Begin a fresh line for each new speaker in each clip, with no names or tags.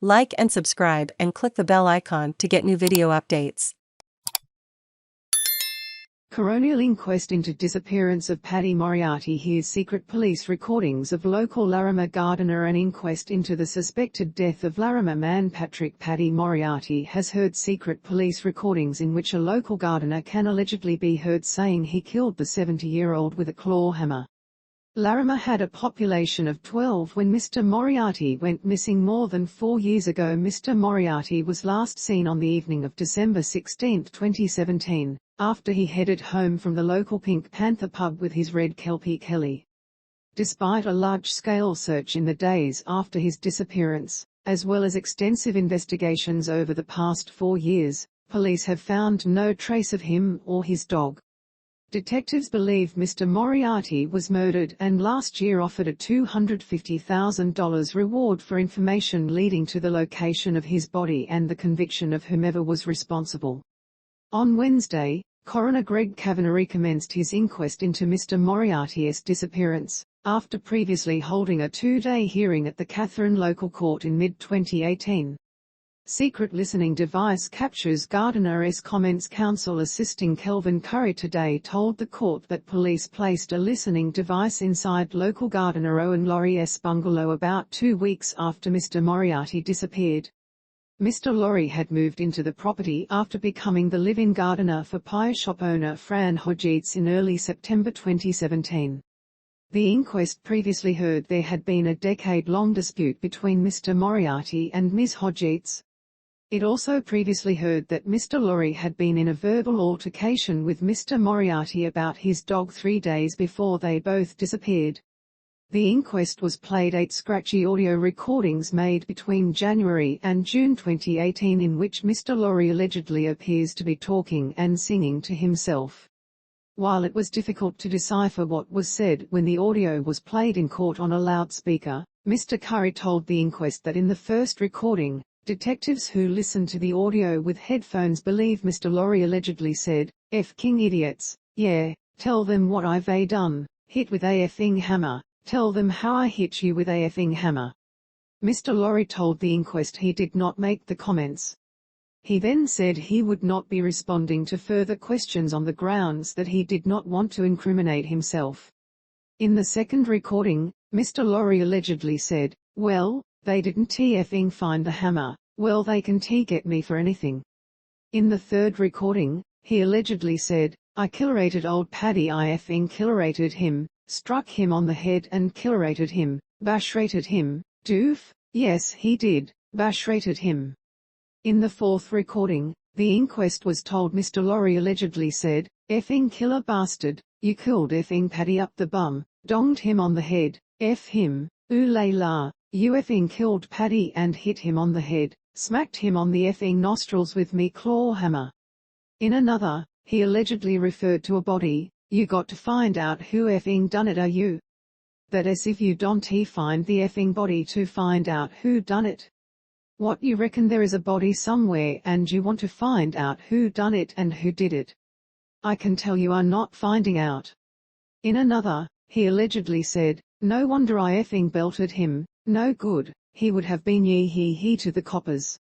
Like and subscribe and click the bell icon to get new video updates.
Coronial Inquest into Disappearance of Paddy Moriarty hears secret police recordings of local Larrimah gardener. An inquest into the suspected death of Larrimah man Patrick Paddy Moriarty has heard secret police recordings in which a local gardener can allegedly be heard saying he killed the 70-year-old with a claw hammer. Larrimah had a population of 12 when Mr Moriarty went missing more than 4 years ago. Mr Moriarty was last seen on the evening of December 16, 2017, after he headed home from the local Pink Panther pub with his red kelpie Kellie. Despite a large-scale search in the days after his disappearance, as well as extensive investigations over the past 4 years, police have found no trace of him or his dog. Detectives believe Mr Moriarty was murdered and last year offered a $250,000 reward for information leading to the location of his body and the conviction of whomever was responsible. On Wednesday, Coroner Greg Cavanagh recommenced his inquest into Mr Moriarty's disappearance, after previously holding a 2-day hearing at the Katherine Local Court in mid-2018. Secret listening device captures gardener's comments. Counsel assisting Kelvin Currie today told the court that police placed a listening device inside local gardener Owen Laurie's bungalow about 2 weeks after Mr Moriarty disappeared. Mr Laurie had moved into the property after becoming the live-in gardener for pie shop owner Fran Hodgetts in early September 2017. The inquest previously heard there had been a decade-long dispute between Mr Moriarty and Ms Hodgetts. It also previously heard that Mr Laurie had been in a verbal altercation with Mr Moriarty about his dog 3 days before they both disappeared. The inquest was played 8 scratchy audio recordings made between January and June 2018 in which Mr Laurie allegedly appears to be talking and singing to himself. While it was difficult to decipher what was said when the audio was played in court on a loudspeaker, Mr Currie told the inquest that in the first recording, detectives who listened to the audio with headphones believe Mr Laurie allegedly said, "F king idiots, yeah, tell them what I've done, hit with a effing hammer, tell them how I hit you with a effing hammer." Mr Laurie told the inquest he did not make the comments. He then said he would not be responding to further questions on the grounds that he did not want to incriminate himself. In the second recording, Mr Laurie allegedly said, "Well, they didn't effing find the hammer, well they can get me for anything." In the third recording, he allegedly said, "I killerated old Paddy I effing killerated him, struck him on the head and killerated him, basherated him, doof, yes he did, basherated him." In the fourth recording, the inquest was told Mr Laurie allegedly said, "Effing killer bastard, you killed effing Paddy up the bum, donged him on the head, F him, ooh la la. You effing killed Paddy and hit him on the head, smacked him on the effing nostrils with me claw hammer." In another, he allegedly referred to a body, "You got to find out who effing done it, are you? That as if you don't find the effing body to find out who done it. What, you reckon there is a body somewhere and you want to find out who done it and who did it? I can tell you are not finding out." In another, he allegedly said, "No wonder I effing belted him. No good, he would have been he to the coppers."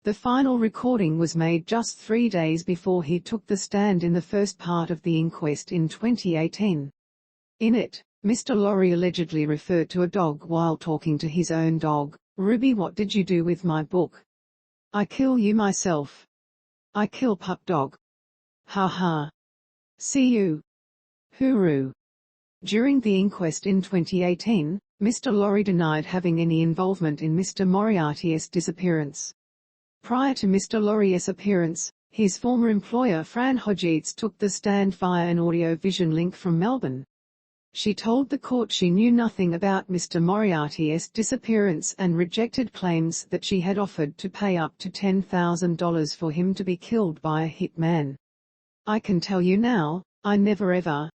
The final recording was made just 3 days before he took the stand in the first part of the inquest in 2018. In it, Mr Laurie allegedly referred to a dog while talking to his own dog. "Ruby, what did you do with my book? I kill you myself. I kill pup dog. Ha ha. See you. Hooroo." During the inquest in 2018, Mr Laurie denied having any involvement in Mr Moriarty's disappearance. Prior to Mr Laurie's appearance, his former employer Fran Hodgetts took the stand via an audio-vision link from Melbourne. She told the court she knew nothing about Mr Moriarty's disappearance and rejected claims that she had offered to pay up to $10,000 for him to be killed by a hitman. "I can tell you now, I never ever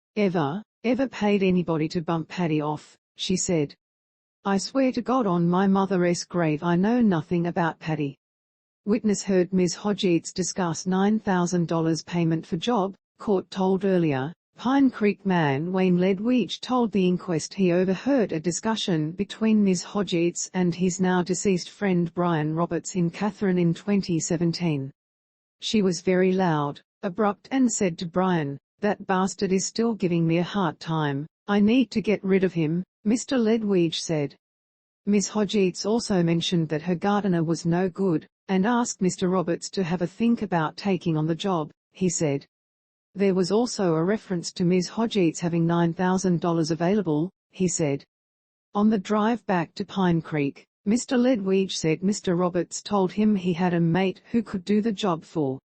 paid anybody to bump Paddy off," she said. "I swear to God on my mother's grave I know nothing about Paddy." Witness heard Ms Hodgetts discuss $9,000 payment for job, court told earlier, Pine Creek man Wayne Ledweech told the inquest he overheard a discussion between Ms. Hodgetts and his now deceased friend Brian Roberts in Katherine in 2017. She was very loud, abrupt and said to Brian, "That bastard is still giving me a hard time. I need to get rid of him," Mr. Ledweech said. Ms. Hodgetts also mentioned that her gardener was no good, and asked Mr. Roberts to have a think about taking on the job, he said. There was also a reference to Ms. Hodgetts having $9,000 available, he said. On the drive back to Pine Creek, Mr. Ledweech said Mr. Roberts told him he had a mate who could do the job for